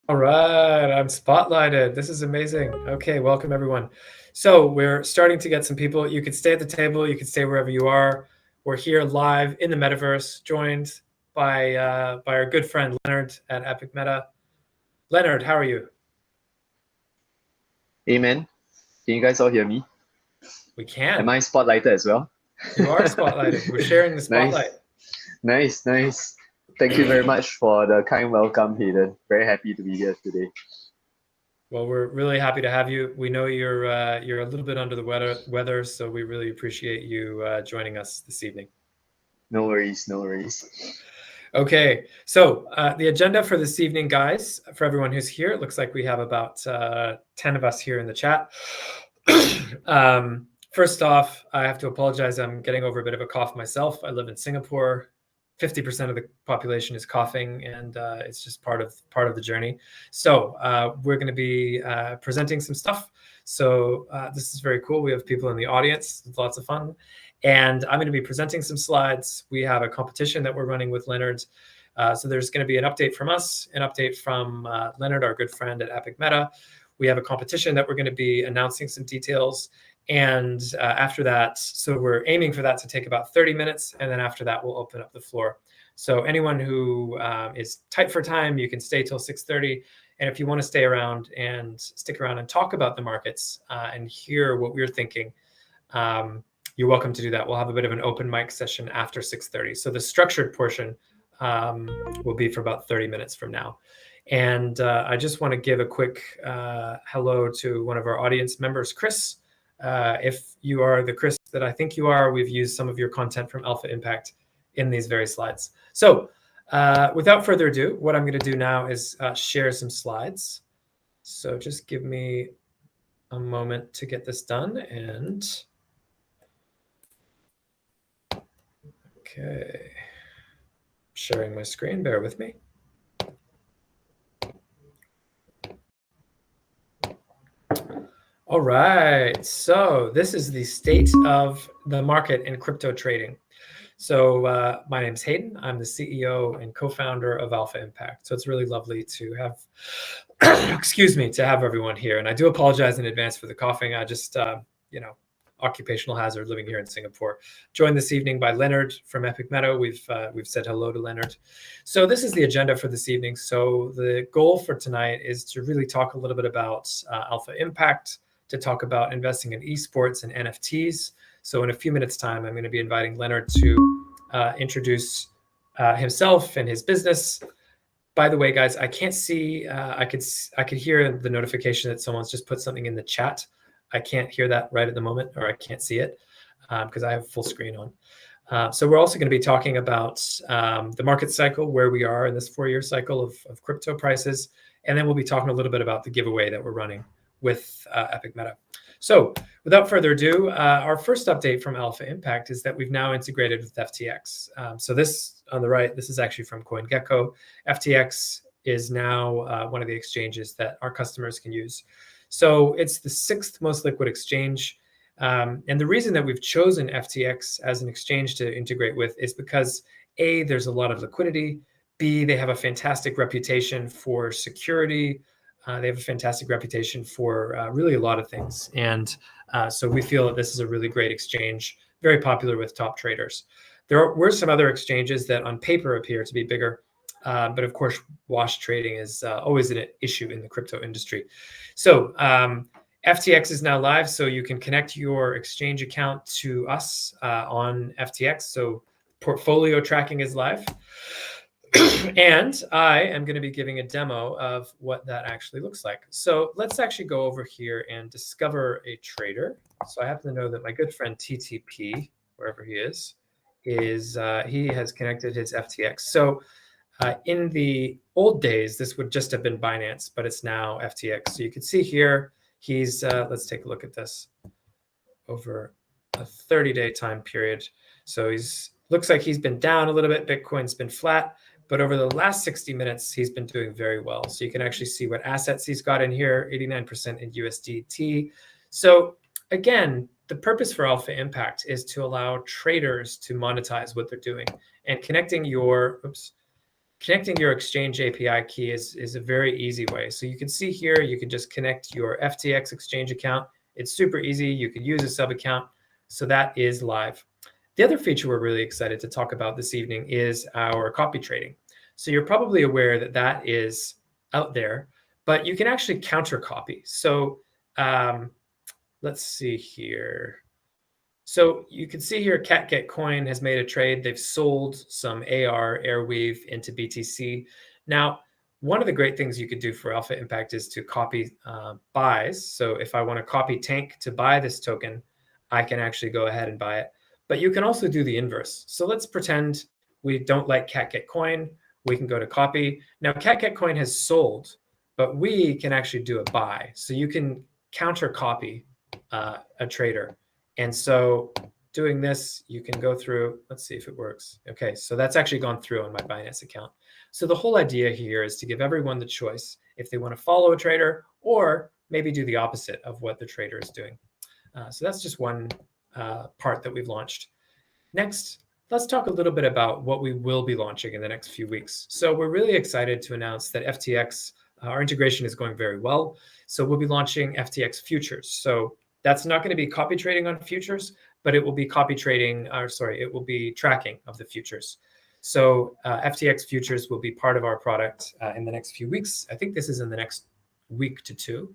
All right, I'm spotlighted. This is amazing. Okay, welcome everyone. So we're starting to get some people. You could stay at the table, you could stay wherever you are. We're here live in the Metaverse, joined by our good friend Leonard at Epic Meta. Leonard, how are you? Hey man, can you guys all hear me? We Am can. I spotlighted as well? You are spotlighted. We're sharing the spotlight. Nice, nice. Thank you very much for the kind welcome, Hayden. Very happy to be here today. Well, we're really happy to have you. We know you're a little bit under the weather, so we really appreciate you joining us this evening. No worries, no worries. Okay, so the agenda for this evening, guys, for everyone who's here, it looks like we have about 10 of us here in the chat. First off, I have to apologize. I'm getting over a bit of a cough myself. I live in Singapore. 50% of the population is coughing, and it's just part of the journey. So we're going to be presenting some stuff. So this is very cool. We have people in the audience. It's lots of fun. And I'm going to be presenting some slides. We have a competition that we're running with Leonard. So there's going to be an update from us, an update from Leonard, our good friend at Epic Meta. We have a competition that we're going to be announcing some details. And after that, so we're aiming for that to take about 30 minutes. And then after that, we'll open up the floor. So anyone who is tight for time, you can stay till 6:30. And if you want to stay around and stick around and talk about the markets and hear what we're thinking, you're welcome to do that. We'll have a bit of an open mic session after 6:30. So the structured portion will be for about 30 minutes from now. And I just want to give a quick hello to one of our audience members, Chris. If you are the Chris that I think you are, we've used some of your content from Alpha Impact in these very slides. So without further ado, what I'm going to do now is share some slides. So just give me a moment to get this done. And okay, sharing my screen, bear with me. All right, so this is the state of the market in crypto trading. So my name's Hayden. I'm the CEO and co-founder of Alpha Impact. So it's really lovely to have, excuse me, to have everyone here. And I do apologize in advance for the coughing. I just, occupational hazard living here in Singapore. Joined this evening by Leonard from Epic Meta. We've said hello to Leonard. So this is the agenda for this evening. So the goal for tonight is to really talk a little bit about Alpha Impact, to talk about investing in esports and NFTs. So in a few minutes' time, I'm going to be inviting Leonard to introduce himself and his business. By the way, guys, I can't see. I could hear the notification that someone's just put something in the chat. I can't hear that right at the moment, or I can't see it because I have full screen on. So we're also going to be talking about the market cycle, where we are in this 4-year cycle of crypto prices. And then we'll be talking a little bit about the giveaway that we're running with Epic Meta. So without further ado, our first update from Alpha Impact is that we've now integrated with FTX. So this on the right, this is actually from CoinGecko. FTX is now one of the exchanges that our customers can use. So it's the 6th most liquid exchange. And the reason that we've chosen FTX as an exchange to integrate with is because A, there's a lot of liquidity. B, they have a fantastic reputation for security. They have a fantastic reputation for really a lot of things. And so we feel that this is a really great exchange, very popular with top traders. There were some other exchanges that on paper appear to be bigger. But of course, wash trading is always an issue in the crypto industry. So FTX is now live, so you can connect your exchange account to us on FTX. So portfolio tracking is live. And I am going to be giving a demo of what that actually looks like. So let's actually go over here and discover a trader. So I happen to know that my good friend TTP, wherever he is he has connected his FTX. So in the old days, this would just have been Binance, but it's now FTX. So you can see here, he's, let's take a look at this over a 30-day time period. So looks like he's been down a little bit. Bitcoin's been flat, but over the last 60 minutes, he's been doing very well. So you can actually see what assets he's got in here, 89% in USDT. So again, the purpose for Alpha Impact is to allow traders to monetize what they're doing, and connecting your connecting your exchange API key is a very easy way. So you can see here, you can just connect your FTX exchange account. It's super easy. You can use a sub account. So that is live. The other feature we're really excited to talk about this evening is our copy trading. So you're probably aware that that is out there, but you can actually counter copy. So let's see here. So you can see here, CatGetCoin has made a trade. They've sold some Airweave into BTC. Now, one of the great things you could do for Alpha Impact is to copy buys. So if I want to copy Tank to buy this token, I can actually go ahead and buy it. But you can also do the inverse. So let's pretend we don't like CatGetCoin. We can go to copy. Now, CatGetCoin has sold, but we can actually do a buy. So you can counter copy a trader. And so doing this, you can go through, let's see if it works. Okay, so that's actually gone through on my Binance account. So the whole idea here is to give everyone the choice if they want to follow a trader or maybe do the opposite of what the trader is doing. So that's just one part that we've launched. Next, let's talk a little bit about what we will be launching in the next few weeks. So we're really excited to announce that FTX, our integration is going very well. So we'll be launching FTX futures. So that's not going to be copy trading on futures, but it will be it will be tracking of the futures. So FTX futures will be part of our product in the next few weeks. I think this is in the next week to two.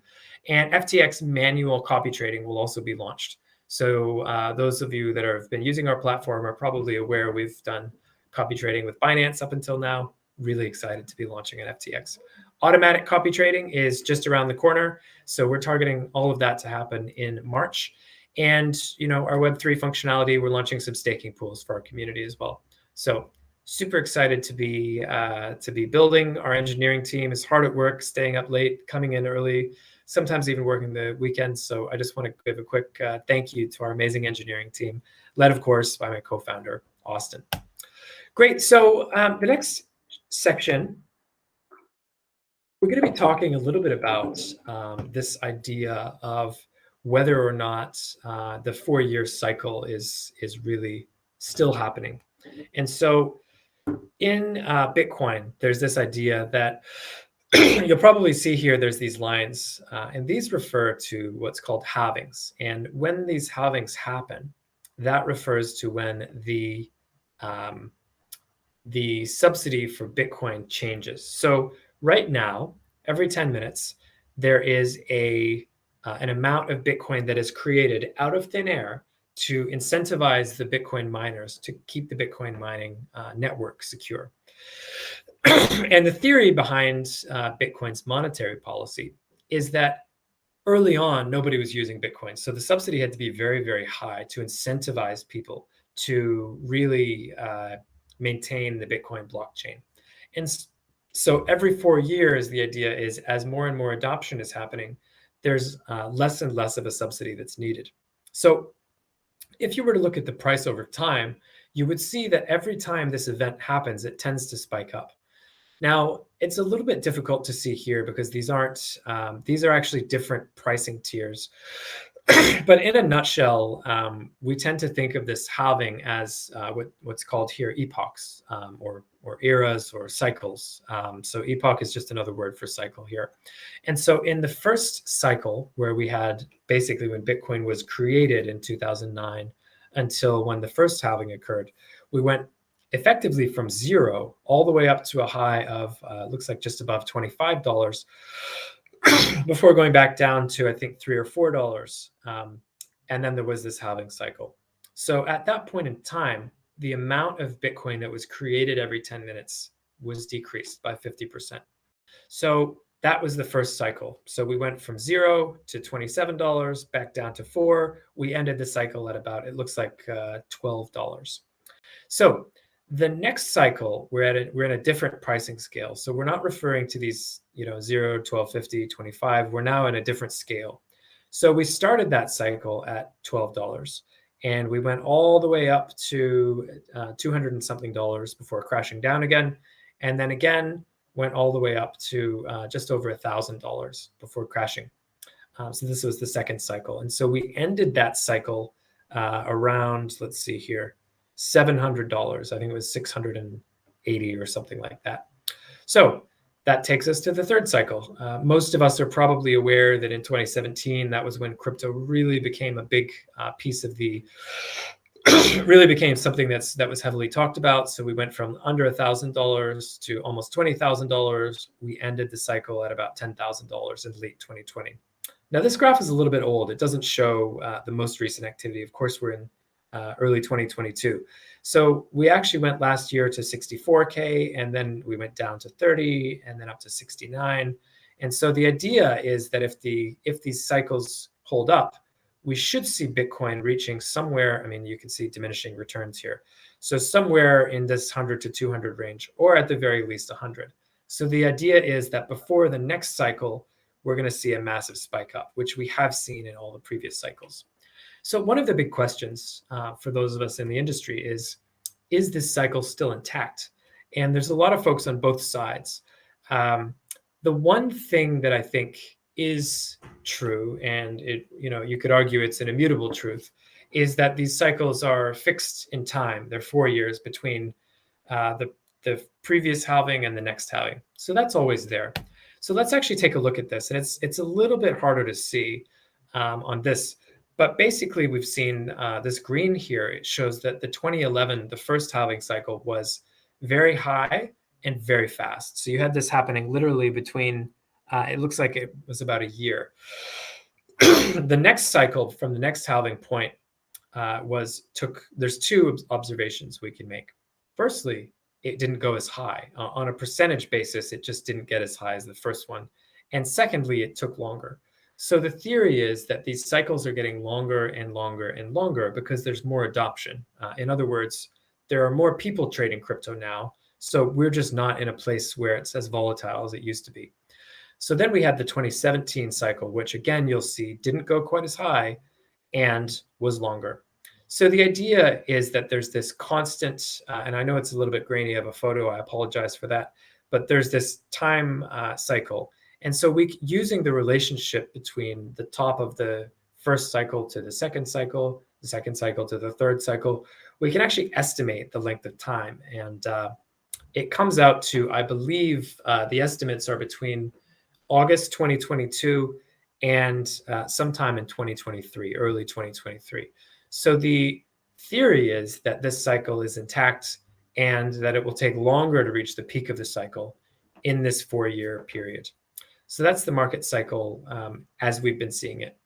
And FTX manual copy trading will also be launched. So those of you that have been using our platform are probably aware we've done copy trading with Binance up until now. Really excited to be launching at FTX. Automatic copy trading is just around the corner. So we're targeting all of that to happen in March. And our Web3 functionality, we're launching some staking pools for our community as well. So super excited to be building. Our engineering team is hard at work, staying up late, coming in early, sometimes even working the weekends. So I just want to give a quick thank you to our amazing engineering team, led, of course, by my co-founder, Austin. Great. So the next section, we're going to be talking a little bit about this idea of whether or not the 4-year cycle is really still happening. And so in Bitcoin, there's this idea that you'll probably see here, there's these lines, and these refer to what's called halvings. And when these halvings happen, that refers to when the subsidy for Bitcoin changes. So right now, every 10 minutes, there is an amount of Bitcoin that is created out of thin air to incentivize the Bitcoin miners to keep the Bitcoin mining network secure. And the theory behind Bitcoin's monetary policy is that early on, nobody was using Bitcoin. So the subsidy had to be very, very high to incentivize people to really maintain the Bitcoin blockchain. And so every 4 years, the idea is as more and more adoption is happening, there's less and less of a subsidy that's needed. So if you were to look at the price over time, you would see that every time this event happens, it tends to spike up. Now, it's a little bit difficult to see here because these are actually different pricing tiers. But in a nutshell, we tend to think of this halving as what's called here epochs or eras or cycles. So epoch is just another word for cycle here. And so in the first cycle, where we had basically when Bitcoin was created in 2009 until when the first halving occurred, we went effectively from zero all the way up to a high of looks like just above $25 before going back down to I think $3 or $4, and then there was this halving cycle. So at that point in time, the amount of Bitcoin that was created every 10 minutes was decreased by 50%. So that was the first cycle. So we went from $0 to $27, back down to $4. We ended the cycle at about, it looks like $12. So the next cycle, we're in a different pricing scale. So we're not referring to these, 0, 12, 50, 25. We're now in a different scale. So we started that cycle at $12, and we went all the way up to 200 and something dollars before crashing down again, and then again went all the way up to just over $1,000 before crashing. So this was the second cycle, and so we ended that cycle around, let's see here, $700. I think it was 680 or something like that. So that takes us to the third cycle. Most of us are probably aware that in 2017, that was when crypto really became a big piece of the, really became something that was heavily talked about. So we went from under $1,000 to almost $20,000. We ended the cycle at about $10,000 in late 2020. Now this graph is a little bit old. It doesn't show the most recent activity. Of course, we're in early 2022. So we actually went last year to 64K, and then we went down to 30, and then up to 69. And so the idea is that if these cycles hold up, we should see Bitcoin reaching somewhere. I mean, you can see diminishing returns here. So somewhere in this 100 to 200 range, or at the very least 100. So the idea is that before the next cycle, we're going to see a massive spike up, which we have seen in all the previous cycles. So one of the big questions for those of us in the industry is this cycle still intact? And there's a lot of folks on both sides. The one thing that I think is true, and you could argue it's an immutable truth, is that these cycles are fixed in time. They're 4 years between the previous halving and the next halving. So that's always there. So let's actually take a look at this. And it's a little bit harder to see on this. But basically, we've seen this green here. It shows that the 2011, the first halving cycle, was very high and very fast. So you had this happening literally between, it looks like it was about a year. The next cycle from the next halving point there's two observations we can make. Firstly, it didn't go as high. On a percentage basis, it just didn't get as high as the first one. And secondly, it took longer. So the theory is that these cycles are getting longer and longer and longer because there's more adoption. In other words, there are more people trading crypto now. So we're just not in a place where it's as volatile as it used to be. So then we had the 2017 cycle, which again, you'll see didn't go quite as high and was longer. So the idea is that there's this constant, and I know it's a little bit grainy of a photo, I apologize for that, but there's this time cycle. And so using the relationship between the top of the first cycle to the second cycle to the third cycle, we can actually estimate the length of time. And it comes out to, I believe, the estimates are between August 2022 and sometime in 2023, early 2023. So the theory is that this cycle is intact and that it will take longer to reach the peak of the cycle in this 4-year period. So that's the market cycle as we've been seeing it.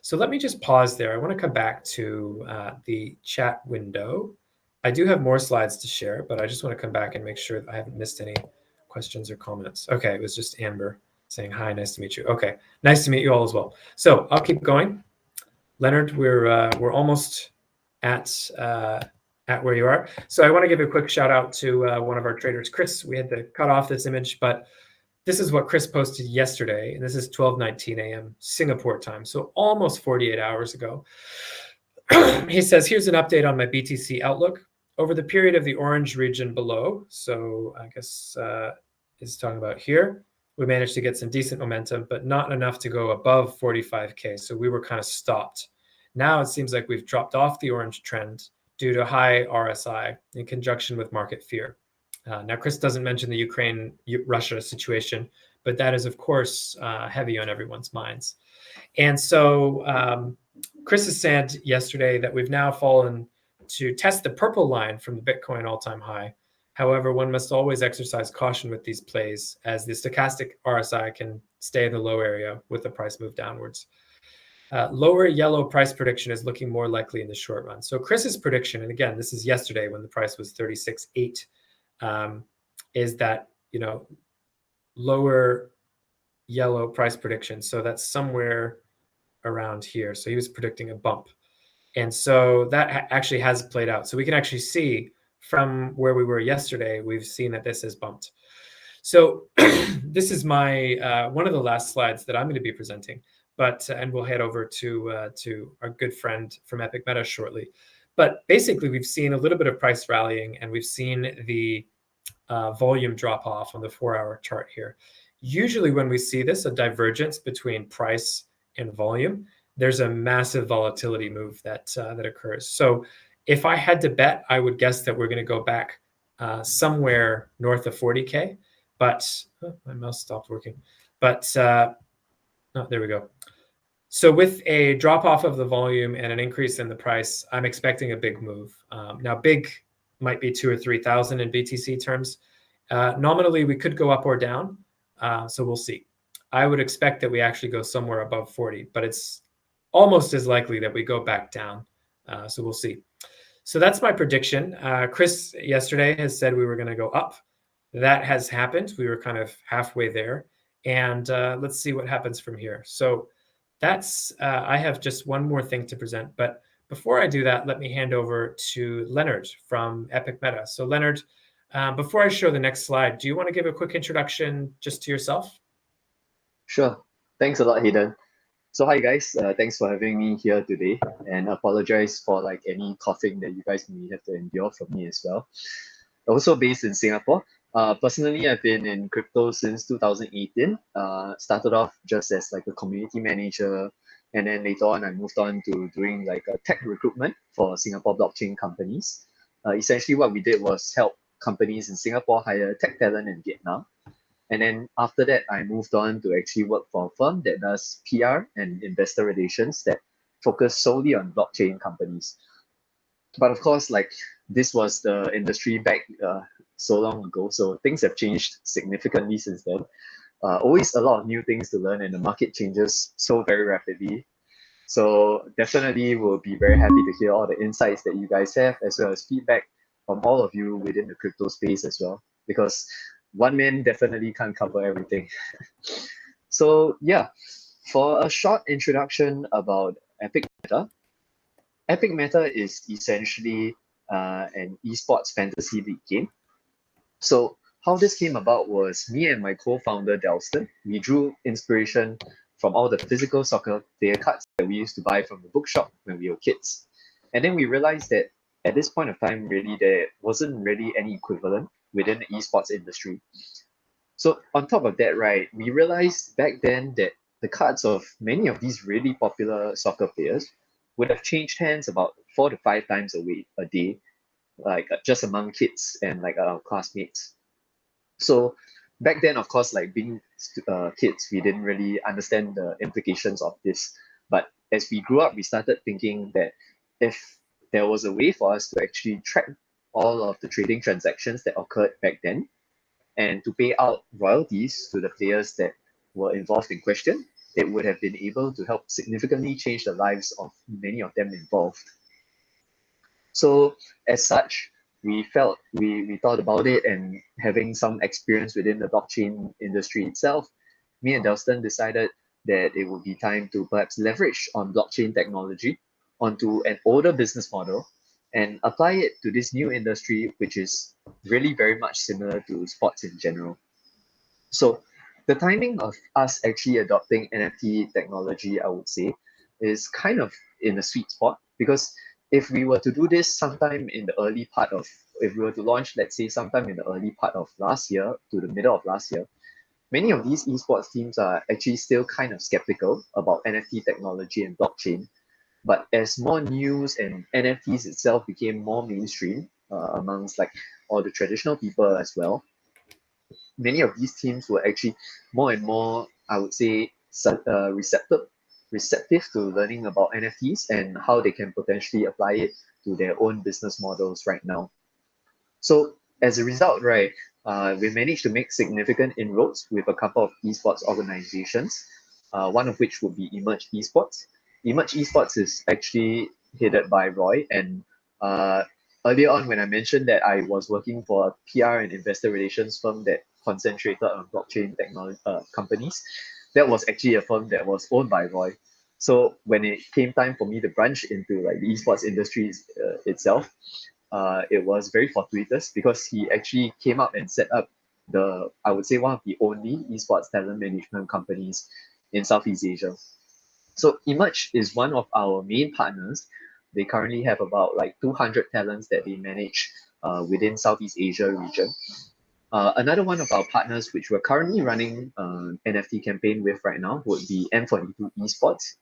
So let me just pause there. I want to come back to the chat window. I do have more slides to share, but I just want to come back and make sure that I haven't missed any questions or comments. Okay, it was just Amber saying, hi, nice to meet you. Okay, nice to meet you all as well. So I'll keep going. Leonard, we're almost at where you are. So I want to give a quick shout out to one of our traders, Chris. We had to cut off this image, but this is what Chris posted yesterday, and this is 12:19 a.m. Singapore time, so almost 48 hours ago. He says, here's an update on my BTC outlook. Over the period of the orange region below, so I guess it's talking about here, we managed to get some decent momentum, but not enough to go above 45K, so we were kind of stopped. Now it seems like we've dropped off the orange trend due to high RSI in conjunction with market fear. Now, Chris doesn't mention the Ukraine-Russia situation, but that is, of course, heavy on everyone's minds. And so Chris has said yesterday that we've now fallen to test the purple line from the Bitcoin all-time high. However, one must always exercise caution with these plays, as the stochastic RSI can stay in the low area with the price move downwards. Lower yellow price prediction is looking more likely in the short run. So Chris's prediction, and again, this is yesterday when the price was 36.8, is that, lower yellow price prediction. So that's somewhere around here. So he was predicting a bump. And so that actually has played out. So we can actually see from where we were yesterday, we've seen that this has bumped. So this is my one of the last slides that I'm going to be presenting, and we'll head over to our good friend from Epic Meta shortly. But basically, we've seen a little bit of price rallying, and we've seen the volume drop off on the 4-hour chart here. Usually when we see this, a divergence between price and volume, there's a massive volatility move that occurs. So if I had to bet, I would guess that we're going to go back somewhere north of 40K. But my mouse stopped working. But there we go. So with a drop off of the volume and an increase in the price, I'm expecting a big move. Now, big might be 2,000 or 3,000 in BTC terms. Nominally, we could go up or down. So we'll see. I would expect that we actually go somewhere above 40, but it's almost as likely that we go back down. So we'll see. So that's my prediction. Chris yesterday has said we were going to go up. That has happened. We were kind of halfway there. And let's see what happens from here. So that's, I have just one more thing to present. But before I do that, let me hand over to Leonard from Epic Meta. So Leonard, before I show the next slide, do you want to give a quick introduction just to yourself? Sure. Thanks a lot, Hayden. So hi guys, thanks for having me here today, and apologize for like any coughing that you guys may have to endure from me as well. Also based in Singapore. Personally, I've been in crypto since 2018. Started off just as like a community manager, and then later on I moved on to doing like a tech recruitment for Singapore blockchain companies. Essentially what we did was help companies in Singapore hire tech talent in Vietnam. And then after that, I moved on to actually work for a firm that does PR and investor relations that focus solely on blockchain companies. But of course, like this was the industry back so long ago, so things have changed significantly since then. Always a lot of new things to learn, and the market changes so very rapidly. So definitely we'll be very happy to hear all the insights that you guys have, as well as feedback from all of you within the crypto space as well, because one man definitely can't cover everything. So yeah, for a short introduction about Epic Meta, Epic Meta is essentially an esports fantasy league game. So how this came about was me and my co-founder Delston. We drew inspiration from all the physical soccer player cards that we used to buy from the bookshop when we were kids. And then we realized that at this point of time, really, there wasn't really any equivalent within the esports industry. So on top of that, right, we realized back then that the cards of many of these really popular soccer players would have changed hands about 4 to 5 times a day, like just among kids and like our classmates. So back then, of course, like being kids, we didn't really understand the implications of this. But as we grew up, we started thinking that if there was a way for us to actually track all of the trading transactions that occurred back then, and to pay out royalties to the players that were involved in question, it would have been able to help significantly change the lives of many of them involved. So as such, we thought about it, and having some experience within the blockchain industry itself, me and Delston decided that it would be time to perhaps leverage on blockchain technology onto an older business model and apply it to this new industry, which is really very much similar to sports in general. So the timing of us actually adopting NFT technology, I would say, is kind of in a sweet spot, because if we were to do this sometime in the early part of, if we were to launch, let's say, sometime in the early part of last year to the middle of last year, many of these esports teams are actually still kind of skeptical about NFT technology and blockchain. But as more news and NFTs itself became more mainstream amongst like all the traditional people as well, many of these teams were actually more and more, I would say, receptive to learning about NFTs and how they can potentially apply it to their own business models right now. So as a result, right, we managed to make significant inroads with a couple of esports organizations, one of which would be Emerge Esports. Emerge Esports is actually headed by Roy, and earlier on when I mentioned that I was working for a PR and investor relations firm that concentrated on blockchain technology companies, that was actually a firm that was owned by Roy. So when it came time for me to branch into like the esports industry itself, it was very fortuitous because he actually came up and set up the, I would say, one of the only esports talent management companies in Southeast Asia. So Emerge is one of our main partners. They currently have about like 200 talents that they manage within Southeast Asia region. Another one of our partners, which we're currently running an NFT campaign with right now, would be M42 Esports.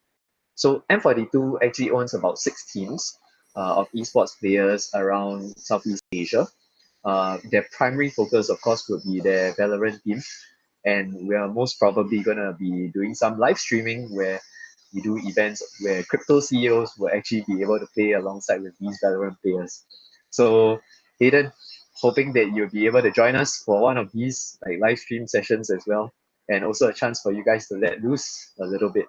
So M42 actually owns about 6 teams of esports players around Southeast Asia. Their primary focus, of course, would be their Valorant team. And we are most probably going to be doing some live streaming where we do events where crypto CEOs will actually be able to play alongside with these Valorant players. So, Hayden, hoping that you'll be able to join us for one of these like live stream sessions as well, and also a chance for you guys to let loose a little bit.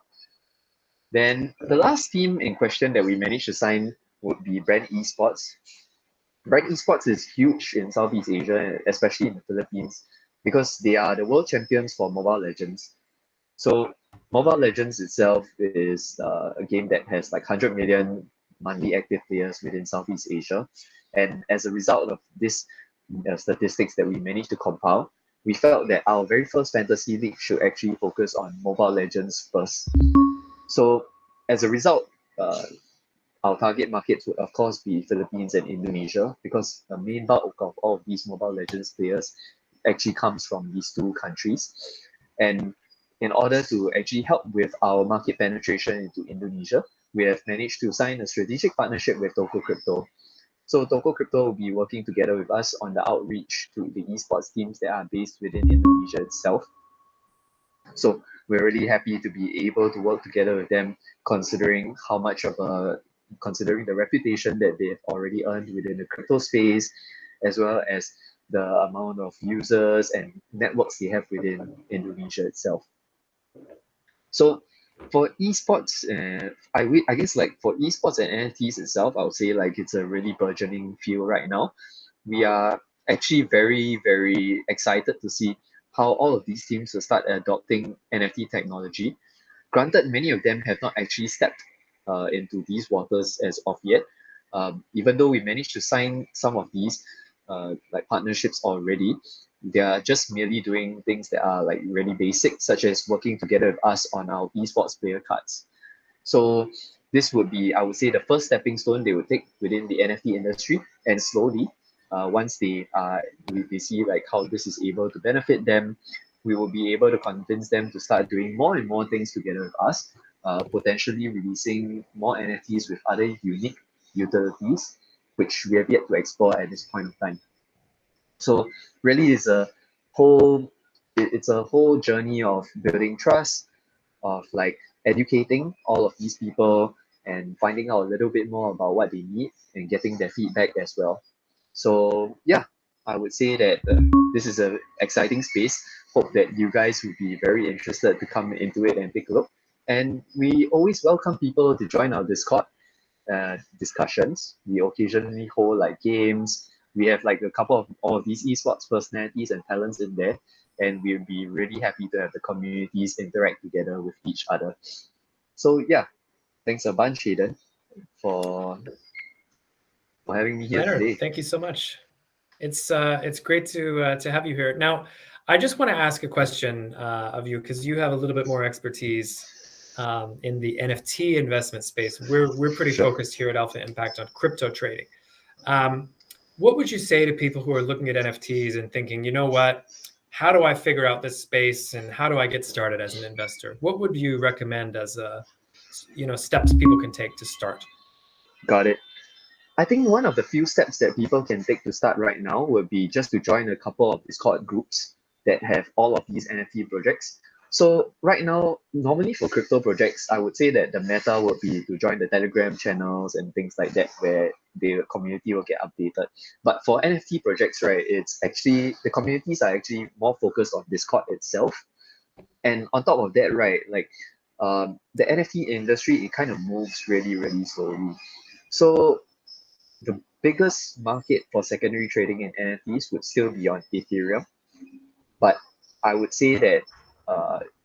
Then the last team in question that we managed to sign would be Brand Esports. Brand Esports is huge in Southeast Asia, especially in the Philippines, because they are the world champions for Mobile Legends. So Mobile Legends itself is a game that has like 100 million monthly active players within Southeast Asia. And as a result of this statistics that we managed to compile, we felt that our very first fantasy league should actually focus on Mobile Legends first. So as a result, our target markets would of course be Philippines and Indonesia because the main bulk of all of these Mobile Legends players actually comes from these two countries. And in order to actually help with our market penetration into Indonesia, we have managed to sign a strategic partnership with Toko Crypto. So Toko Crypto will be working together with us on the outreach to the esports teams that are based within Indonesia itself. So we're really happy to be able to work together with them, considering the reputation that they've already earned within the crypto space, as well as the amount of users and networks they have within Indonesia itself. So for esports, I guess like for esports and NFTs itself, I would say like it's a really burgeoning field right now. We are actually very, very excited to see how all of these teams will start adopting NFT technology. Granted, many of them have not actually stepped into these waters as of yet. Even though we managed to sign some of these like partnerships already, they are just merely doing things that are like really basic, such as working together with us on our esports player cards. So this would be, I would say, the first stepping stone they would take within the NFT industry, and slowly, once they see like how this is able to benefit them, we will be able to convince them to start doing more and more things together with us, potentially releasing more NFTs with other unique utilities, which we have yet to explore at this point of time. So really, it's a whole journey of building trust, of like educating all of these people and finding out a little bit more about what they need and getting their feedback as well. So yeah, I would say that this is an exciting space. Hope that you guys would be very interested to come into it and take a look. And we always welcome people to join our Discord discussions. We occasionally hold like games. We have like a couple of all of these esports personalities and talents in there, and we'll be really happy to have the communities interact together with each other. So yeah, thanks a bunch, Hayden, for having me here Leonard, today. thank you so much. It's great to have you here. Now, I just want to ask a question of you because you have a little bit more expertise in the NFT investment space. We're pretty Sure. focused here at Alpha Impact on crypto trading. What would you say to people who are looking at NFTs and thinking, you know what, how do I figure out this space and how do I get started as an investor? What would you recommend as steps people can take to start? Got it. I think one of the few steps that people can take to start right now would be just to join a couple of Discord groups that have all of these NFT projects. So right now, normally for crypto projects, I would say that the meta would be to join the Telegram channels and things like that, where the community will get updated. But for NFT projects, right, it's actually the communities are actually more focused on Discord itself. And on top of that, right, like the NFT industry, it kind of moves really, really slowly. So the biggest market for secondary trading in NFTs would still be on Ethereum. But I would say that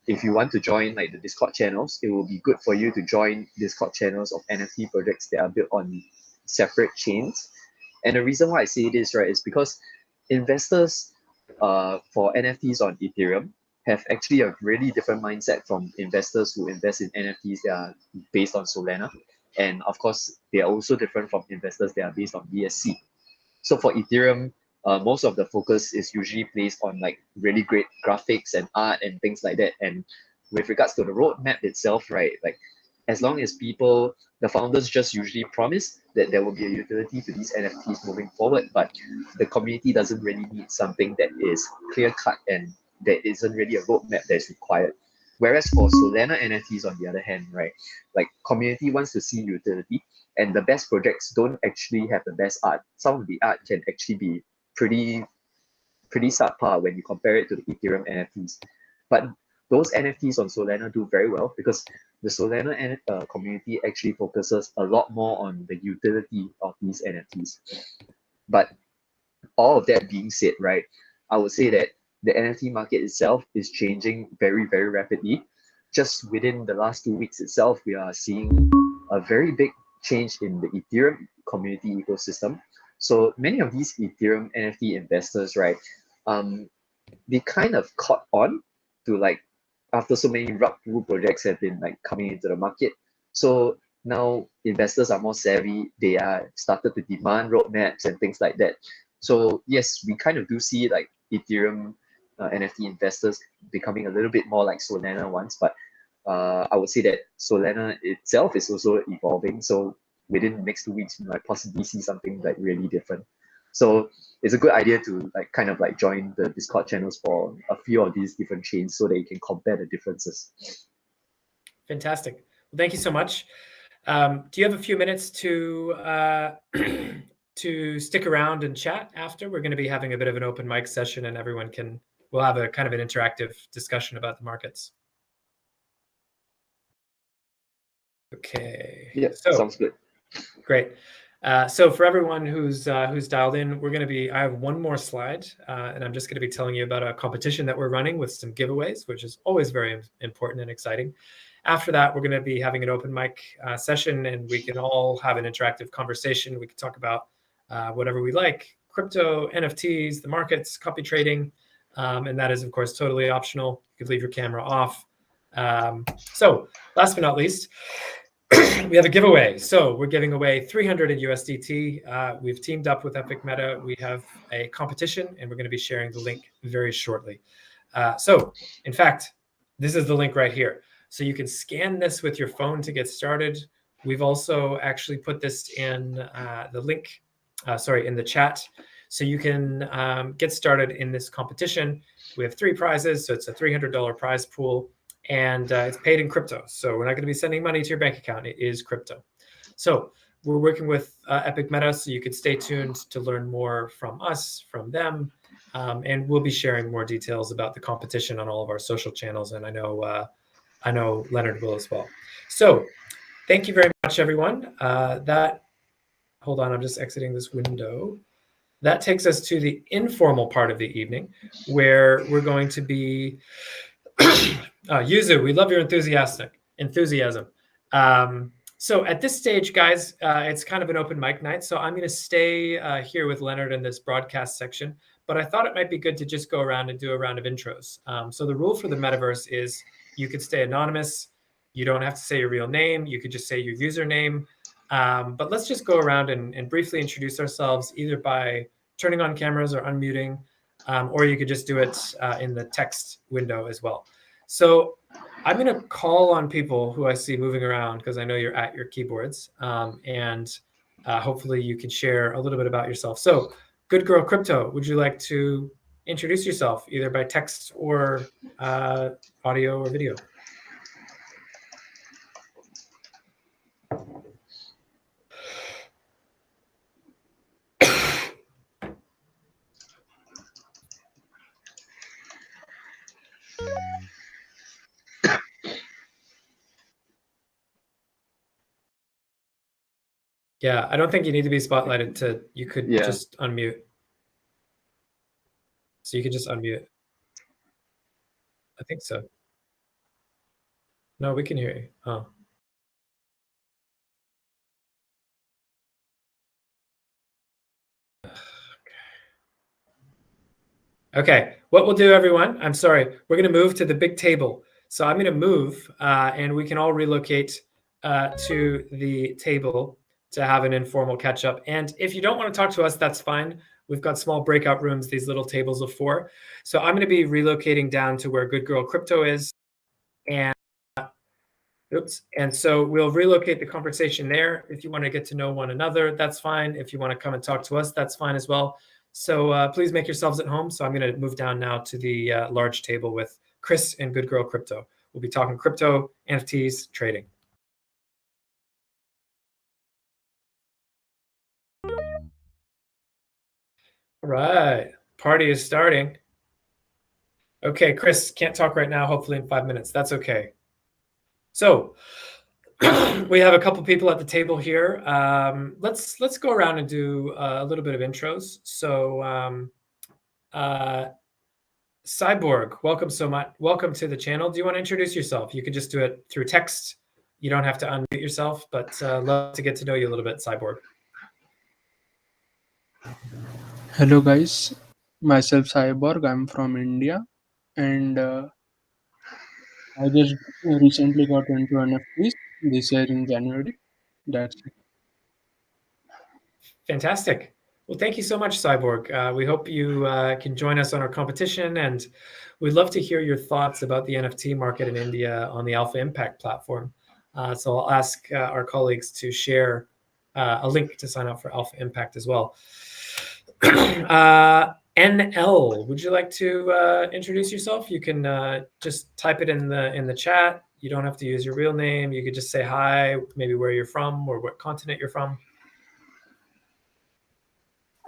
if you want to join like the Discord channels, it will be good for you to join Discord channels of NFT projects that are built on separate chains. And the reason why I say this, right, is because investors for NFTs on Ethereum have actually a really different mindset from investors who invest in NFTs that are based on Solana. And of course, they are also different from investors that are based on BSC. So for Ethereum, most of the focus is usually placed on like really great graphics and art and things like that. And with regards to the roadmap itself, right, like as long as the founders just usually promise that there will be a utility to these NFTs moving forward, but the community doesn't really need something that is clear cut and there isn't really a roadmap that's required. Whereas for Solana NFTs, on the other hand, right, like community wants to see utility, and the best projects don't actually have the best art. Some of the art can actually be pretty subpar when you compare it to the Ethereum NFTs. But those NFTs on Solana do very well because the Solana community actually focuses a lot more on the utility of these NFTs. But all of that being said, right, I would say that the NFT market itself is changing very, very rapidly. Just within the last 2 weeks itself, we are seeing a very big change in the Ethereum community ecosystem. So many of these Ethereum NFT investors, right, they kind of caught on to like after so many rug pull projects have been like coming into the market. So now investors are more savvy. They are started to demand roadmaps and things like that. So yes, we kind of do see like Ethereum NFT investors becoming a little bit more like Solana ones, but I would say that Solana itself is also evolving. So within the next 2 weeks, we might possibly see something like really different. So it's a good idea to like kind of like join the Discord channels for a few of these different chains so that you can compare the differences. Fantastic. Well, thank you so much. Do you have a few minutes to to stick around and chat after? We're going to be having a bit of an open mic session, and we'll have a kind of an interactive discussion about the markets. Okay. Yeah, sounds good. Great. So for everyone who's dialed in, I have one more slide, and I'm just going to be telling you about a competition that we're running with some giveaways, which is always very important and exciting. After that, we're going to be having an open mic session, and we can all have an interactive conversation. We can talk about whatever we like: crypto, NFTs, the markets, copy trading, and that is, of course, totally optional. You could leave your camera off. So last but not least, we have a giveaway. So we're giving away 300 in USDT. We've teamed up with Epic Meta. We have a competition, and we're going to be sharing the link very shortly. So in fact, this is the link right here. So you can scan this with your phone to get started. We've also actually put this in the link, in the chat. So you can get started in this competition. We have 3 prizes. So it's a $300 prize pool. And it's paid in crypto. So we're not going to be sending money to your bank account. It is crypto. So we're working with Epic Meta, so you can stay tuned to learn more from us, from them. And we'll be sharing more details about the competition on all of our social channels. And I know Leonard will as well. So thank you very much, everyone. Hold on, I'm just exiting this window. That takes us to the informal part of the evening, where we're going to be Yuzu, we love your enthusiasm. So at this stage, guys, it's kind of an open mic night. So I'm going to stay here with Leonard in this broadcast section. But I thought it might be good to just go around and do a round of intros. So the rule for the Metaverse is you could stay anonymous. You don't have to say your real name. You could just say your username. But let's just go around and briefly introduce ourselves, either by turning on cameras or unmuting. Or you could just do it in the text window as well. So I'm going to call on people who I see moving around because I know you're at your keyboards, and hopefully you can share a little bit about yourself. So Good Girl Crypto, would you like to introduce yourself either by text or audio or video? Yeah, I don't think you need to be spotlighted you could just unmute. So you could just unmute. I think so. No, we can hear you. Oh. Okay, what we'll do, everyone, I'm sorry, we're going to move to the big table. So I'm going to move, and we can all relocate to the table to have an informal catch up. And if you don't want to talk to us, that's fine. We've got small breakout rooms, these little tables of 4. So I'm going to be relocating down to where Good Girl Crypto is. And Oops. And so we'll relocate the conversation there. If you want to get to know one another, that's fine. If you want to come and talk to us, that's fine as well. So please make yourselves at home. So I'm going to move down now to the large table with Chris and Good Girl Crypto. We'll be talking crypto, NFTs, trading. All right. Party is starting. Okay, Chris, can't talk right now. Hopefully in 5 minutes. That's okay. So we have a couple people at the table here. Let's go around and do a little bit of intros. So Cyborg, welcome so much. Welcome to the channel. Do you want to introduce yourself? You could just do it through text. You don't have to unmute yourself, but love to get to know you a little bit, Cyborg. Hello guys, myself Cyborg. I'm from India, and I just recently got into NFTs this year in January. That's it. Fantastic. Well, thank you so much, Cyborg. We hope you can join us on our competition, and we'd love to hear your thoughts about the NFT market in India on the Alpha Impact platform. So I'll ask our colleagues to share a link to sign up for Alpha Impact as well. NL, would you like to introduce yourself? You can just type it in the chat. You don't have to use your real name. You could just say hi, maybe where you're from or what continent you're from.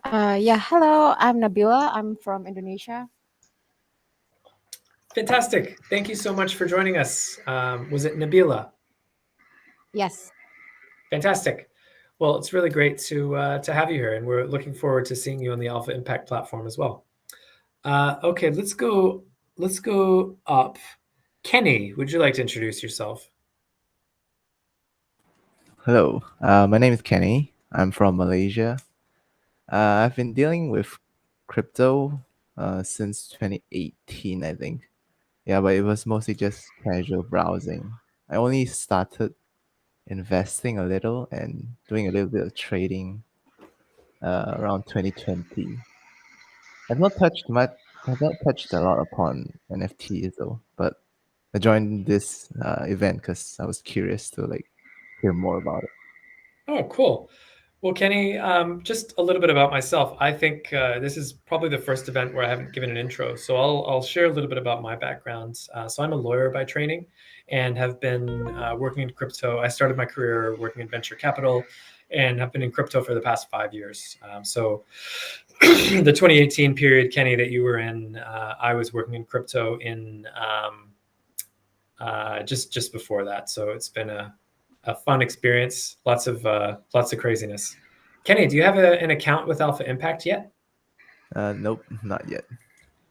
Yeah, hello, I'm Nabila. I'm from Indonesia. Fantastic. Thank you so much for joining us. Was it Nabila? Yes. Fantastic. Well, it's really great to have you here, and we're looking forward to seeing you on the Alpha Impact platform as well. Okay, let's go up. Kenny, would you like to introduce yourself? Hello, my name is Kenny. I'm from Malaysia. I've been dealing with crypto since 2018, I think. Yeah, but it was mostly just casual browsing. I only started investing a little and doing a little bit of trading around 2020. I've not touched much. I've not touched a lot upon NFTs though, but I joined this event because I was curious to hear more about it. Oh, cool. Well, Kenny, just a little bit about myself. I think this is probably the first event where I haven't given an intro, so I'll share a little bit about my background. So I'm a lawyer by training and have been working in crypto. I started my career working in venture capital and have been in crypto for the past 5 years. So the 2018 period, Kenny, that you were in, I was working in crypto in just before that. So it's been a fun experience, lots of craziness. Kenny, do you have an account with Alpha Impact yet? Nope, not yet.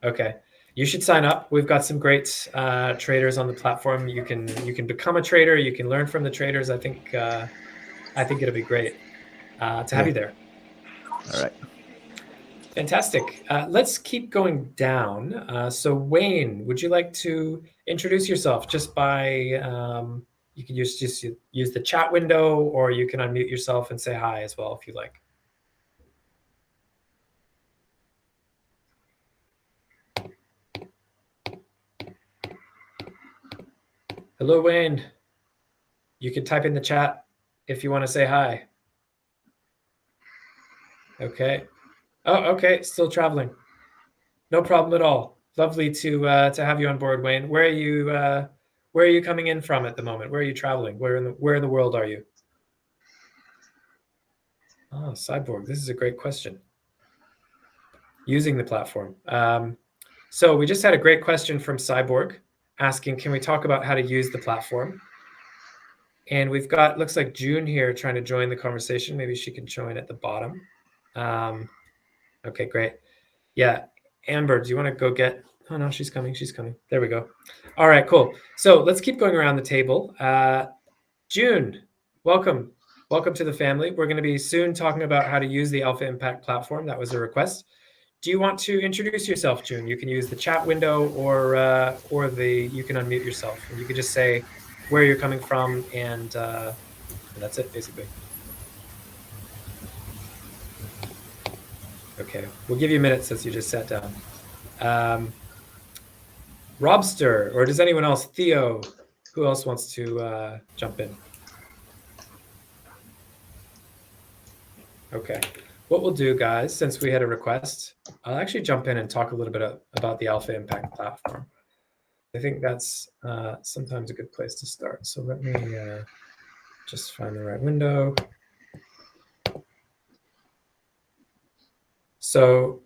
Okay, you should sign up. We've got some great traders on the platform. You can become a trader. You can learn from the traders. I think it'll be great to have you there. All right. Fantastic. Let's keep going down. So Wayne, would you like to introduce yourself just by you can use the chat window, or you can unmute yourself and say hi as well if you like. Hello, Wayne. You can type in the chat if you want to say hi. Okay. Oh, okay. Still traveling. No problem at all. Lovely to have you on board, Wayne. Where are you coming in from at the moment? Where are you traveling? Where in the world are you? Oh, Cyborg. This is a great question. Using the platform. So we just had a great question from Cyborg asking, can we talk about how to use the platform? And we've got, looks like June here trying to join the conversation. Maybe she can join at the bottom. Okay, great. Yeah, Amber, do you want to go get, oh no, she's coming. There we go. All right, cool. So let's keep going around the table. June, welcome. Welcome to the family. We're going to be soon talking about how to use the Alpha Impact platform. That was a request. Do you want to introduce yourself, June? You can use the chat window or you can unmute yourself. And you can just say where you're coming from, and that's it, basically. Okay, we'll give you a minute since you just sat down. Robster, or does anyone else, Theo, Who else wants to jump in? Okay. What we'll do, guys, since we had a request, I'll actually jump in and talk a little bit about the Alpha Impact platform. I think that's sometimes a good place to start. So let me just find the right window. So,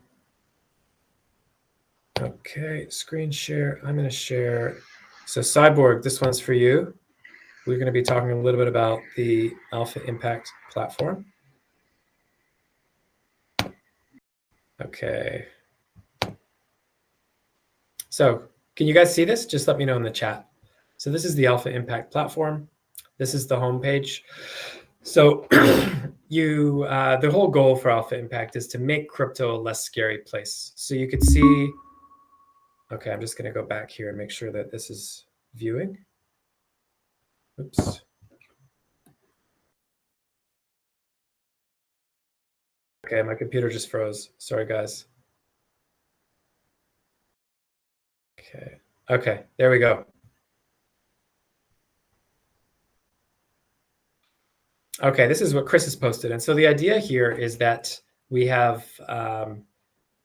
okay, screen share. I'm going to share. So Cyborg, this one's for you. We're going to be talking a little bit about the Alpha Impact platform. Okay. So can you guys see this? Just let me know in the chat. So this is the Alpha Impact platform. This is the homepage. So the whole goal for Alpha Impact is to make crypto a less scary place. So you could see, okay, I'm just going to go back here and make sure that this is viewing. Oops. Okay, my computer just froze. Sorry, guys. Okay, there we go. Okay, this is what Chris has posted. And so the idea here is that we have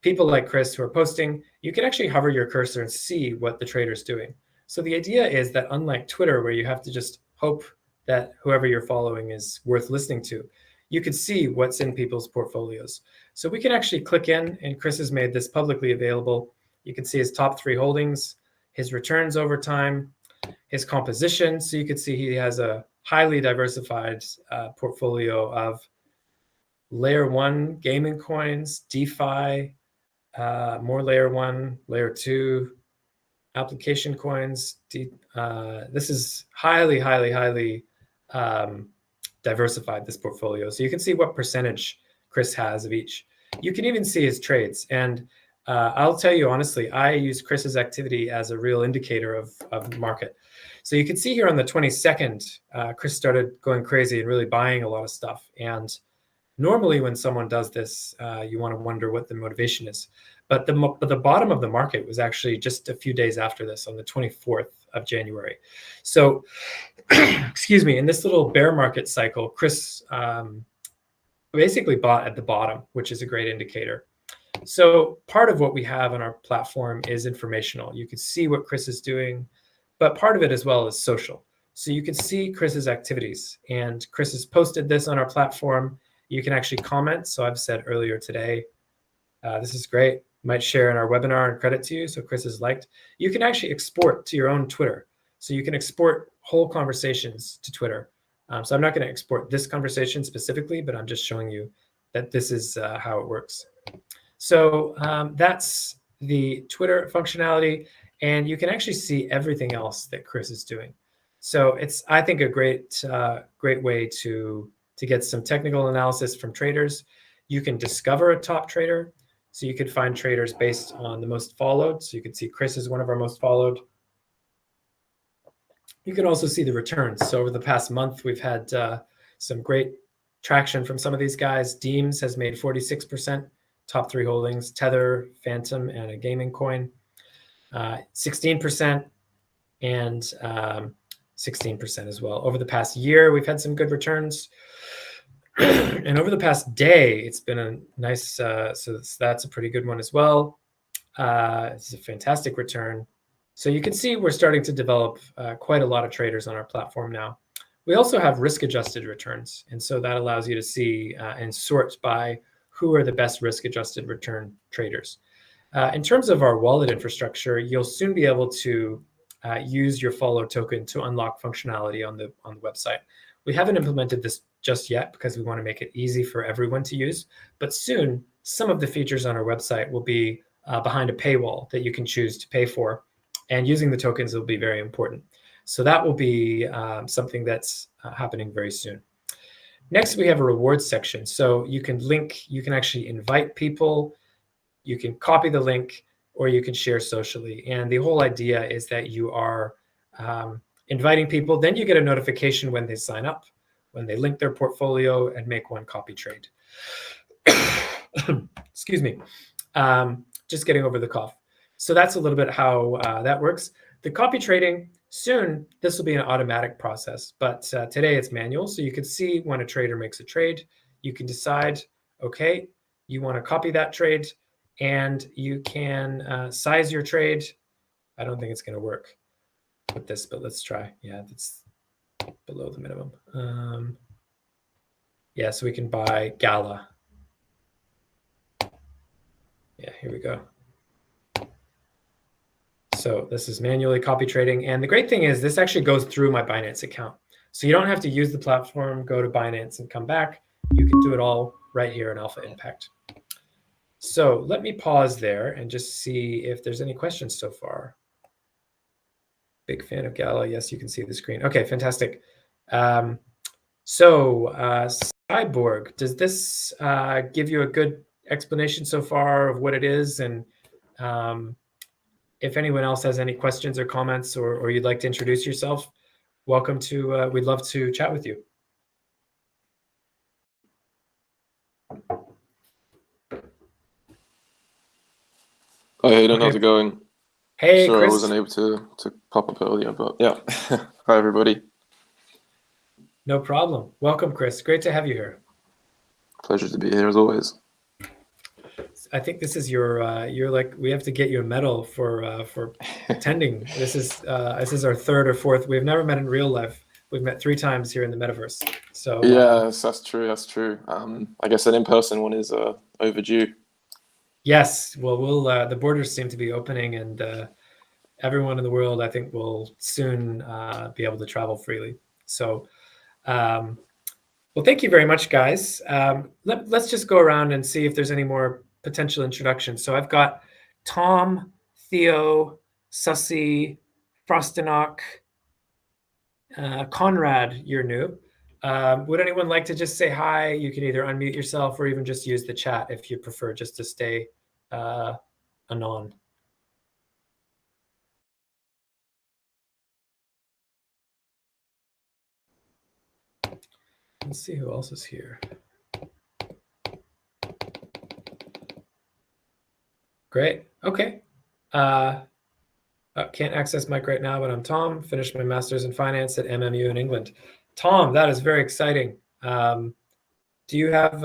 people like Chris who are posting. You can actually hover your cursor and see what the trader's doing. So the idea is that unlike Twitter, where you have to just hope that whoever you're following is worth listening to, you could see what's in people's portfolios. So we can actually click in, and Chris has made this publicly available. You can see his top 3 holdings, his returns over time, his composition. So you can see he has a highly diversified portfolio of layer 1 gaming coins, DeFi, more layer 1, layer 2, application coins. This is highly diversified, this portfolio. So you can see what percentage Chris has of each. You can even see his trades. And I'll tell you honestly, I use Chris's activity as a real indicator of the market. So you can see here on the 22nd, Chris started going crazy and really buying a lot of stuff. And normally when someone does this, you want to wonder what the motivation is. But the bottom of the market was actually just a few days after this, on the 24th of January. So, excuse me, in this little bear market cycle, Chris basically bought at the bottom, which is a great indicator. So part of what we have on our platform is informational. You can see what Chris is doing, but part of it as well is social. So you can see Chris's activities, and Chris has posted this on our platform. You can actually comment. So I've said earlier today, this is great. Might share in our webinar and credit to you. So Chris has liked. You can actually export to your own Twitter. So you can export whole conversations to Twitter. So I'm not going to export this conversation specifically, but I'm just showing you that this is how it works. So that's the Twitter functionality, and you can actually see everything else that Chris is doing. So it's, I think, a great way to get some technical analysis from traders. You can discover a top trader. So you could find traders based on the most followed. So you can see Chris is one of our most followed. You can also see the returns. So over the past month, we've had some great traction from some of these guys. Deems has made 46%, top 3 holdings, Tether, Phantom, and a gaming coin, 16%, and 16% as well. Over the past year, we've had some good returns. And over the past day, it's been a nice, so that's a pretty good one as well. It's a fantastic return. So you can see we're starting to develop quite a lot of traders on our platform now. We also have risk-adjusted returns. And so that allows you to see and sort by who are the best risk-adjusted return traders. In terms of our wallet infrastructure, you'll soon be able to use your follow token to unlock functionality on the website. We haven't implemented this just yet because we want to make it easy for everyone to use. But soon, some of the features on our website will be behind a paywall that you can choose to pay for. And using the tokens will be very important. So that will be something that's happening very soon. Next, we have a rewards section. So you can link, you can actually invite people, you can copy the link, or you can share socially. And the whole idea is that you are inviting people, then you get a notification when they sign up, when they link their portfolio and make one copy trade. Excuse me, just getting over the cough. So that's a little bit how that works. The copy trading, Soon, this will be an automatic process, but today it's manual. So you can see when a trader makes a trade, you can decide, okay, you want to copy that trade, and you can size your trade. I don't think it's going to work with this, but let's try. Yeah, that's below the minimum. Yeah, so we can buy Gala. Yeah, here we go. So this is manually copy trading. And the great thing is this actually goes through my Binance account. So you don't have to use the platform, go to Binance and come back. You can do it all right here in Alpha Impact. So let me pause there and just see if there's any questions so far. Big fan of Gala. Yes, you can see the screen. Okay, fantastic. Cyborg, does this give you a good explanation so far of what it is? And if anyone else has any questions or comments, or you'd like to introduce yourself, welcome to, we'd love to chat with you. Hi Hayden, Okay. how's it going? Hey, Sorry, Chris. I wasn't able to pop up earlier, but yeah. Hi everybody. No problem. Welcome, Chris. Great to have you here. Pleasure to be here as always. I think this is your, you're like, we have to get you a medal for attending. This is our third or fourth. We've never met in real life. We've met 3 times here in the Metaverse. So Yes, that's true. That's true. I guess an in-person one is overdue. yes, well, the borders seem to be opening, and everyone in the world, I think, will soon be able to travel freely. So, well, thank you very much, guys. Let's just go around and see if there's any more potential introductions. So I've got Tom, Theo, Sussy, Frostenock, Conrad, you're new. Would anyone like to just say hi? You can either unmute yourself or even just use the chat if you prefer just to stay anon. Let's see who else is here. Great. Okay. Can't access mic right now, but I'm Tom. Finished my master's in finance at MMU in England. Tom, that is very exciting. Do you have,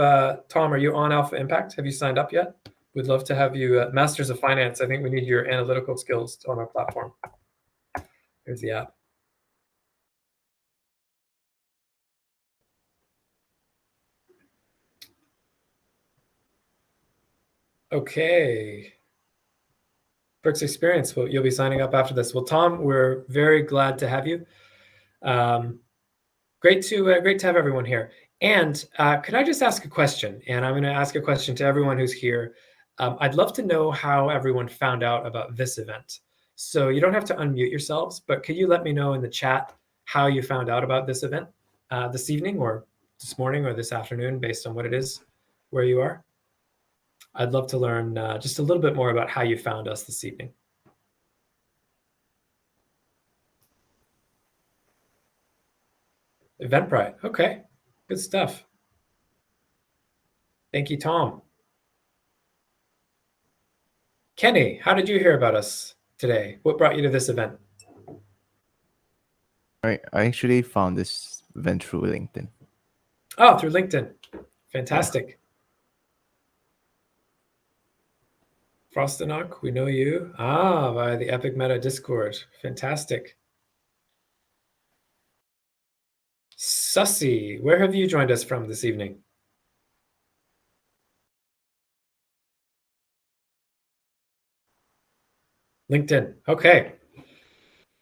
Tom, are you on Alpha Impact? Have you signed up yet? We'd love to have you, Masters of Finance. I think we need your analytical skills on our platform. Here's the app. Okay. Perks Experience, well, you'll be signing up after this. Well, Tom, we're very glad to have you. Great to have everyone here. And could I just ask a question? And I'm going to ask a question to everyone who's here. I'd love to know how everyone found out about this event. So you don't have to unmute yourselves, but could you let me know in the chat how you found out about this event this evening or this morning or this afternoon, based on what it is where you are? I'd love to learn just a little bit more about how you found us this evening. Eventbrite. Okay, good stuff. Thank you, Tom. Kenny, how did you hear about us today? What brought you to this event? I actually found this event through LinkedIn. Oh, through LinkedIn. Fantastic. Frostenock, we know you. Via the Epic Meta Discord. Fantastic. Sussy, where have you joined us from this evening? LinkedIn. Okay.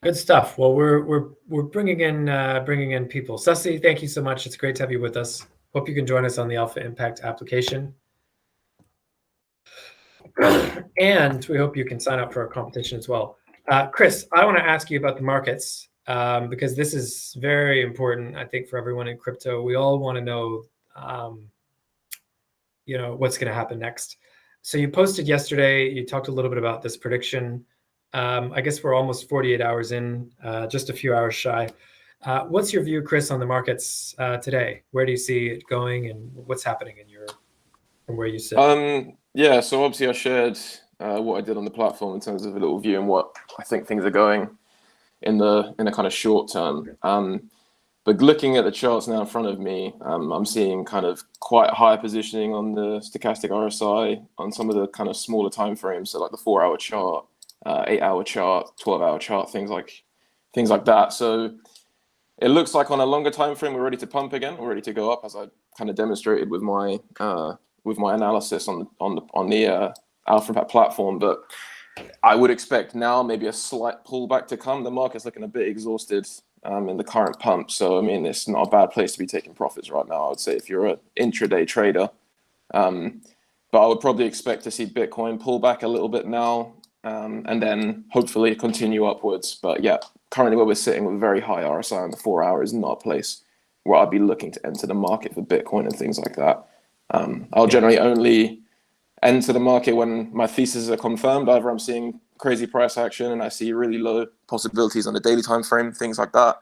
Good stuff. Well, we're bringing in people. Sussy, thank you so much. It's great to have you with us. Hope you can join us on the Alpha Impact application. And we hope you can sign up for our competition as well. Chris, I want to ask you about the markets because this is very important, I think, for everyone in crypto. We all want to know, what's going to happen next. So you posted yesterday, you talked a little bit about this prediction. I guess we're almost 48 hours in, just a few hours shy. What's your view, Chris, on the markets today? Where do you see it going, and what's happening from where you sit? Yeah, so obviously I shared what I did on the platform in terms of a little view and what I think things are going. in the kind of short term. But looking at the charts now in front of me, I'm seeing kind of quite high positioning on the stochastic RSI on some of the kind of smaller time frames, so like the 4-hour chart, 8-hour chart, 12-hour chart, things like that. So it looks like on a longer time frame we're ready to pump again. We're ready to go up, as I kind of demonstrated with my analysis on the Alpha platform. But I would expect now maybe a slight pullback to come. The market's looking a bit exhausted in the current pump. So, I mean, it's not a bad place to be taking profits right now, I would say, if you're an intraday trader. But I would probably expect to see Bitcoin pull back a little bit now and then hopefully continue upwards. But yeah, currently where we're sitting with very high RSI on the 4 hour is not a place where I'd be looking to enter the market for Bitcoin and things like that. I'll generally only enter the market when my theses are confirmed. Either I'm seeing crazy price action and I see really low possibilities on the daily time frame, things like that.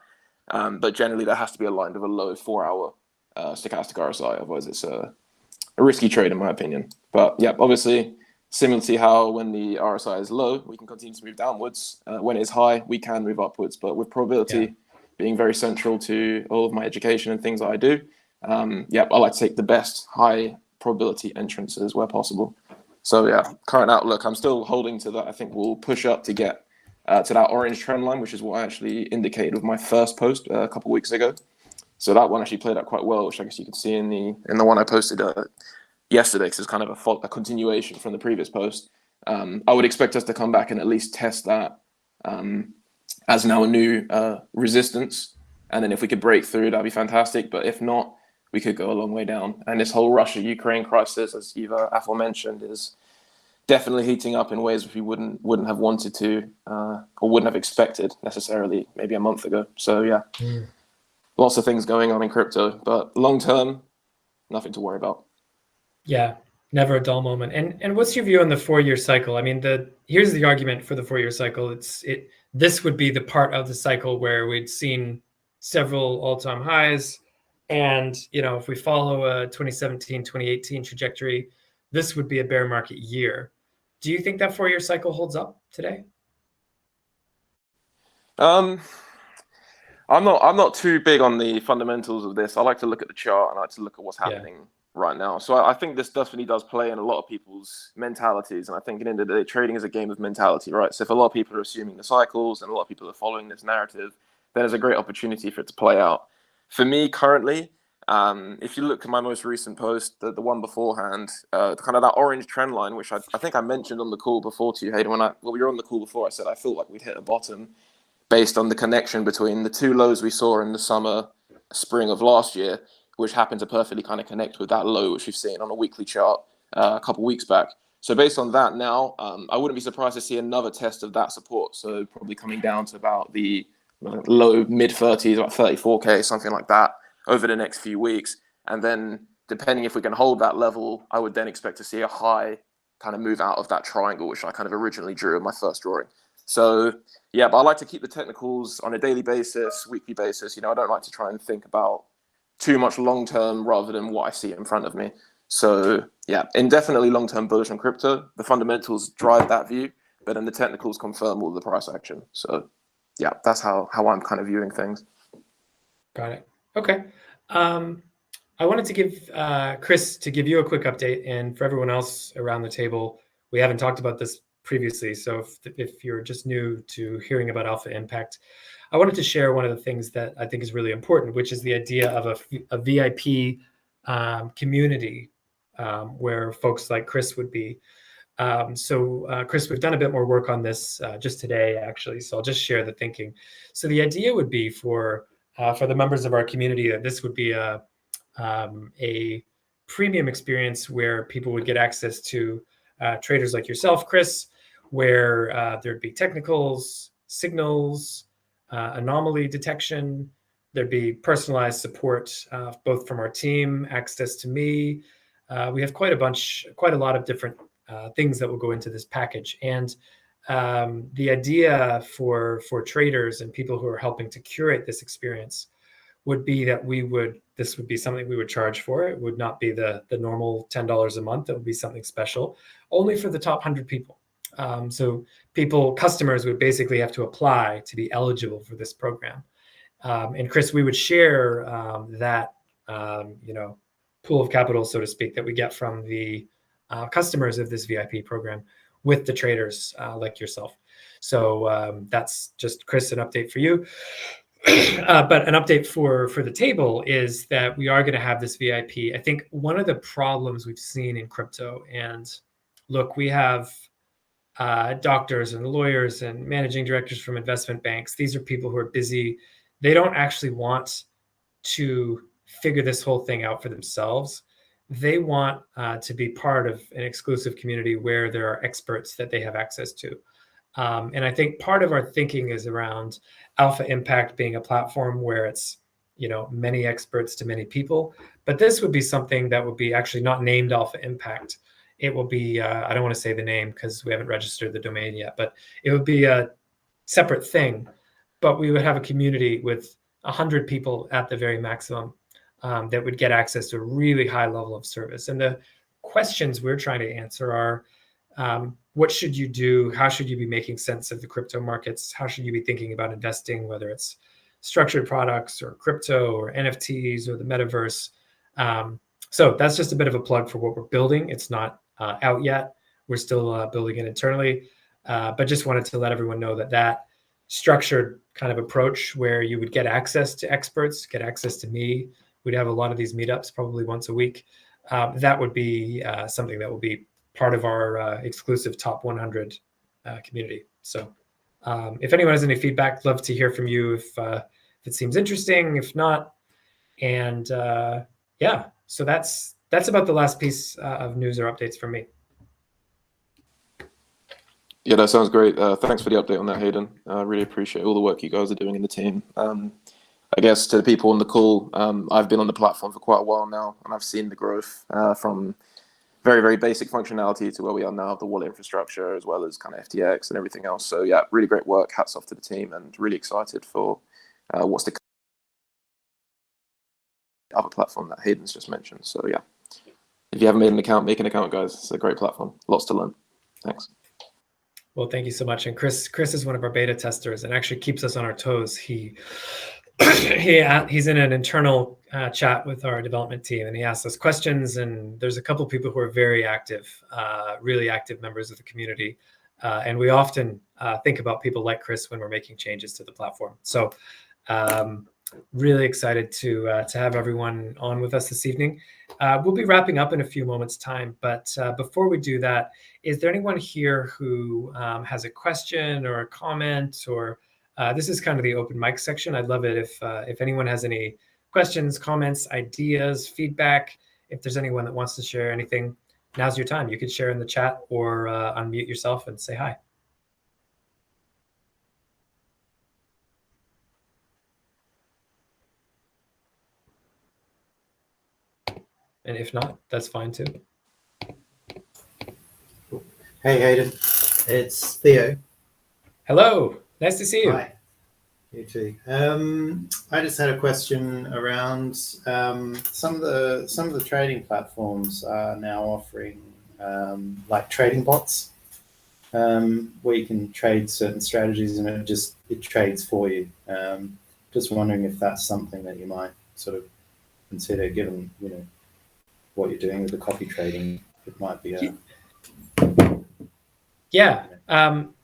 But generally, that has to be aligned with a low 4 hour stochastic RSI. Otherwise, it's a risky trade, in my opinion. But yeah, obviously, similar to how when the RSI is low, we can continue to move downwards. When it's high, we can move upwards. But with probability being very central to all of my education and things that I do, I like to take the best high probability entrances where possible. So yeah, current outlook, I'm still holding to that. I think we'll push up to get to that orange trend line, which is what I actually indicated with my first post a couple of weeks ago. So that one actually played out quite well, which I guess you could see in the one I posted yesterday, because it's kind of a continuation from the previous post. I would expect us to come back and at least test that as now a new resistance. And then if we could break through, that'd be fantastic. But if not, we could go a long way down. And this whole Russia-Ukraine crisis, as you've aforementioned, is definitely heating up in ways which we wouldn't have wanted to or wouldn't have expected necessarily maybe a month ago. So yeah, lots of things going on in crypto, but long term, nothing to worry about. Yeah, never a dull moment. And what's your view on the 4-year cycle? I mean, here's the argument for the 4-year cycle. This would be the part of the cycle where we'd seen several all-time highs. And, if we follow a 2017, 2018 trajectory, this would be a bear market year. Do you think that 4-year cycle holds up today? I'm not too big on the fundamentals of this. I like to look at the chart and I like to look at what's happening right now. So I think this definitely does play in a lot of people's mentalities. And I think at the end of the day, trading is a game of mentality, right? So if a lot of people are assuming the cycles and a lot of people are following this narrative, then there's a great opportunity for it to play out. For me currently, if you look at my most recent post, the one beforehand, kind of that orange trend line, which I think I mentioned on the call before to you, Hayden, when we were on the call before, I said I felt like we'd hit a bottom based on the connection between the two lows we saw in the spring of last year, which happened to perfectly kind of connect with that low, which we've seen on a weekly chart a couple of weeks back. So based on that now, I wouldn't be surprised to see another test of that support. So probably coming down to about the low mid 30s, about 34K, something like that over the next few weeks. And then depending if we can hold that level, I would then expect to see a high kind of move out of that triangle, which I kind of originally drew in my first drawing. So yeah, but I like to keep the technicals on a daily basis, weekly basis. I don't like to try and think about too much long-term rather than what I see in front of me. So yeah, indefinitely long-term bullish on crypto. The fundamentals drive that view, but then the technicals confirm all the price action. So yeah, that's how I'm kind of viewing things. Got it. Okay. I wanted to give Chris to give you a quick update, and for everyone else around the table, we haven't talked about this previously. So if you're just new to hearing about Alpha Impact, I wanted to share one of the things that I think is really important, which is the idea of a VIP community where folks like Chris would be. Chris, we've done a bit more work on this just today, actually. So I'll just share the thinking. So the idea would be for the members of our community that this would be a premium experience where people would get access to traders like yourself, Chris, where there'd be technicals, signals, anomaly detection. There'd be personalized support, both from our team, access to me. We have quite a lot of different things that will go into this package. And the idea for traders and people who are helping to curate this experience would be that this would be something we would charge for. It would not be the normal $10 a month. It would be something special, only for the top 100 people. So customers would basically have to apply to be eligible for this program. And Chris, we would share that pool of capital, so to speak, that we get from the customers of this VIP program with the traders like yourself. So that's just, Chris, an update for you. But an update for the table is that we are going to have this VIP. I think one of the problems we've seen in crypto, and look, we have doctors and lawyers and managing directors from investment banks. These are people who are busy. They don't actually want to figure this whole thing out for themselves. They want to be part of an exclusive community where there are experts that they have access to. And I think part of our thinking is around Alpha Impact being a platform where it's, many experts to many people. But this would be something that would be actually not named Alpha Impact. It will be, I don't want to say the name because we haven't registered the domain yet, but it would be a separate thing. But we would have a community with 100 people at the very maximum that would get access to a really high level of service. And the questions we're trying to answer are, what should you do? How should you be making sense of the crypto markets? How should you be thinking about investing, whether it's structured products or crypto or NFTs or the metaverse? So that's just a bit of a plug for what we're building. It's not out yet. We're still building it internally, but just wanted to let everyone know that structured kind of approach where you would get access to experts, get access to me. We'd have a lot of these meetups probably once a week. That would be something that will be part of our exclusive top 100 community. So if anyone has any feedback, love to hear from you if it seems interesting, if not. And yeah, so that's about the last piece of news or updates from me. Yeah, that sounds great. Thanks for the update on that, Hayden. I really appreciate all the work you guys are doing in the team. I guess to the people on the call, I've been on the platform for quite a while now, and I've seen the growth from very, very basic functionality to where we are now, the wallet infrastructure, as well as kind of FTX and everything else. So yeah, really great work. Hats off to the team, and really excited for what's to come. Other platform that Hayden's just mentioned. So yeah, if you haven't made an account, make an account, guys. It's a great platform. Lots to learn. Thanks. Well, thank you so much. And Chris is one of our beta testers and actually keeps us on our toes. He's in an internal chat with our development team, and he asks us questions. And there's a couple of people who are very active, really active members of the community. And we often think about people like Chris when we're making changes to the platform. So really excited to have everyone on with us this evening. We'll be wrapping up in a few moments' time, but before we do that, is there anyone here who has a question or a comment, or this is kind of the open mic section. I'd love it if anyone has any questions, comments, ideas, feedback. If there's anyone that wants to share anything, now's your time. You could share in the chat or unmute yourself and say hi. And if not, that's fine too. Hey Hayden, it's Theo. Hello, nice to see you. Hi, you too. I just had a question around some of the trading platforms are now offering like trading bots, where you can trade certain strategies and it trades for you. Just wondering if that's something that you might sort of consider, given what you're doing with the copy trading. It might be a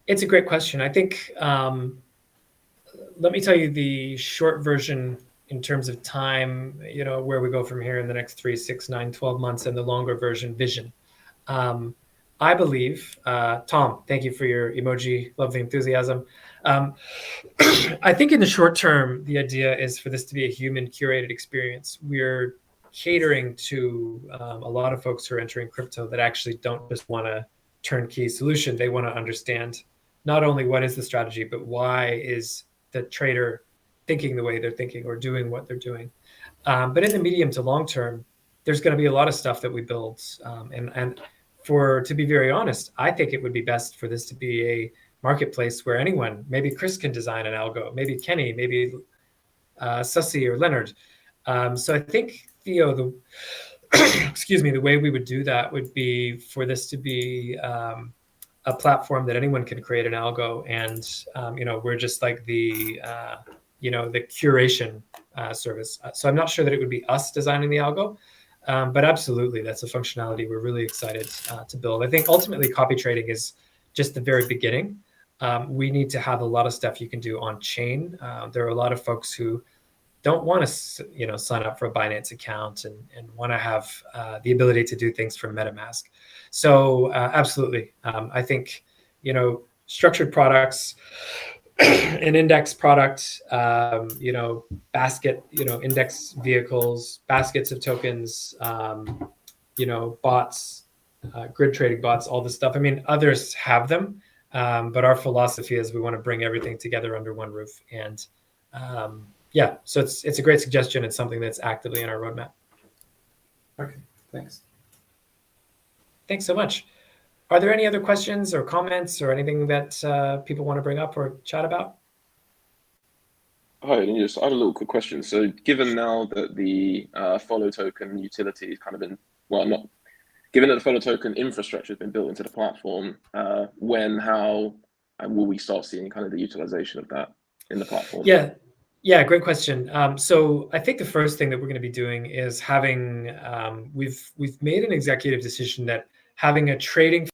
it's a great question. I think let me tell you the short version in terms of time, where we go from here in the next 3, 6, 9, 12 months, and the longer version, vision. I believe, Tom, thank you for your emoji, love the enthusiasm. I think in the short term, the idea is for this to be a human curated experience. We're catering to a lot of folks who are entering crypto that actually don't just want a turnkey solution. They want to understand not only what is the strategy, but why is the trader thinking the way they're thinking or doing what they're doing. But in the medium to long term, there's going to be a lot of stuff that we build. And to be very honest, I think it would be best for this to be a marketplace where anyone, maybe Chris can design an algo, maybe Kenny, maybe Sussy or Leonard. So I think, Theo, the way we would do that would be for this to be a platform that anyone can create an algo, and we're just like the the curation service. So I'm not sure that it would be us designing the algo, but absolutely, that's a functionality we're really excited to build. I think ultimately copy trading is just the very beginning. We need to have a lot of stuff you can do on chain. There are a lot of folks who don't want to sign up for a Binance account and want to have the ability to do things from MetaMask. So absolutely, I think structured products, an index product, basket, index vehicles, baskets of tokens, bots, grid trading bots, all this stuff. I mean, others have them, but our philosophy is we want to bring everything together under one roof. And yeah, so it's a great suggestion. It's something that's actively in our roadmap. Okay, thanks. Thanks so much. Are there any other questions or comments or anything that people want to bring up or chat about? Hi, and just I had a little quick question. So, given now that the follow token utility has kind of been, given that the follow token infrastructure has been built into the platform, when, how, and will we start seeing kind of the utilization of that in the platform? Yeah, great question. So I think the first thing that we're going to be doing is having, we've made an executive decision that having a trading